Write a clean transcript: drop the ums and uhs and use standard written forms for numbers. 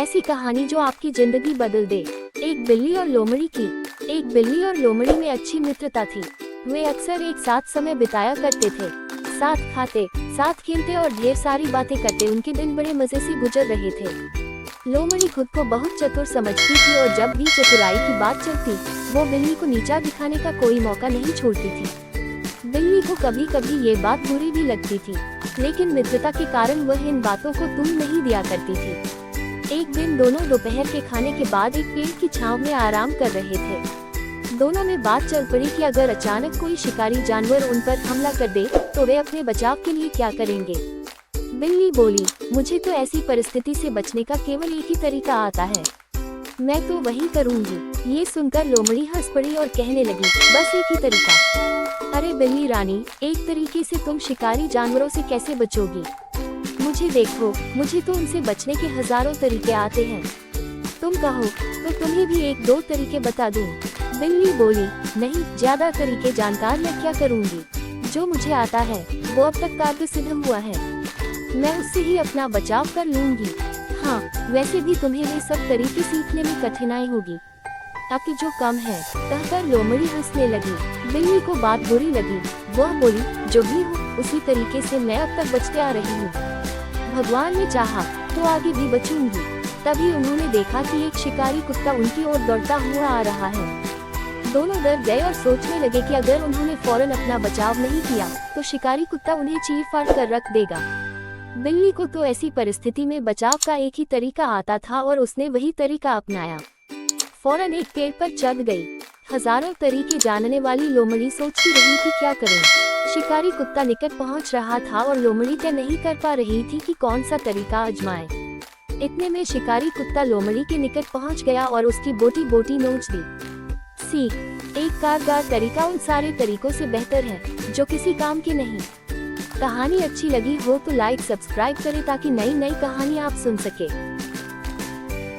ऐसी कहानी जो आपकी जिंदगी बदल दे। एक बिल्ली और लोमड़ी की। एक बिल्ली और लोमड़ी में अच्छी मित्रता थी। वे अक्सर एक साथ समय बिताया करते थे। साथ खाते, साथ खेलते और ढेर सारी बातें करते उनके दिन बड़े मजे से गुजर रहे थे। लोमड़ी खुद को बहुत चतुर समझती थी और जब भी चतुराई की बात चलती, वो बिल्ली को नीचा दिखाने का कोई मौका नहीं छोड़ती थी। बिल्ली को कभी कभी ये बात बुरी भी लगती थी, लेकिन मित्रता के कारण वह इन बातों को तुम नहीं दिया करती थी। एक दिन दोनों दोपहर के खाने के बाद एक पेड़ की छांव में आराम कर रहे थे। दोनों में बात चल पड़ी कि अगर अचानक कोई शिकारी जानवर उन पर हमला कर दे तो वे अपने बचाव के लिए क्या करेंगे। बिल्ली बोली, मुझे तो ऐसी परिस्थिति से बचने का केवल एक ही तरीका आता है, मैं तो वही करूंगी। ये सुनकर लोमड़ी हंस पड़ी और कहने लगी, बस एक ही तरीका? अरे बिल्ली रानी, एक तरीके से तुम शिकारी जानवरों से कैसे बचोगी? मुझे देखो, मुझे तो उनसे बचने के हजारों तरीके आते हैं। तुम कहो तो तुम्हें भी एक दो तरीके बता दूं। बिल्ली बोली, नहीं, ज्यादा तरीके जानकार मैं क्या करूंगी? जो मुझे आता है वो अब तक कार्य सिद्ध हुआ है, मैं उससे ही अपना बचाव कर लूंगी। हाँ, वैसे भी तुम्हें वे सब तरीके सीखने में कठिनाई होगी, ताकि जो कम है। कहकर लोमड़ी हंसने लगी। बिल्ली को बात बुरी लगी। वह बोली, जो भी हो, उसी तरीके से मैं अब तक बचते आ रही हूँ। भगवान ने चाहा तो आगे भी बचूंगी। तभी उन्होंने देखा कि एक शिकारी कुत्ता उनकी ओर दौड़ता हुआ आ रहा है। दोनों डर गए और सोचने लगे कि अगर उन्होंने फौरन अपना बचाव नहीं किया तो शिकारी कुत्ता उन्हें चीर फाड़ कर रख देगा। बिल्ली को तो ऐसी परिस्थिति में बचाव का एक ही तरीका आता था और उसने वही तरीका अपनाया। फौरन एक पेड़ पर चढ़ गई। हजारों तरीके जानने वाली लोमड़ी सोचती रही कि क्या करें। शिकारी कुत्ता निकट पहुंच रहा था और लोमड़ी तय नहीं कर पा रही थी कि कौन सा तरीका आजमाए। इतने में शिकारी कुत्ता लोमड़ी के निकट पहुंच गया और उसकी बोटी बोटी नोच दी। सीख, एक कारगर तरीका उन सारे तरीकों से बेहतर है जो किसी काम के नहीं। कहानी अच्छी लगी हो तो लाइक सब्सक्राइब करें ताकि नई नई कहानी आप सुन सके।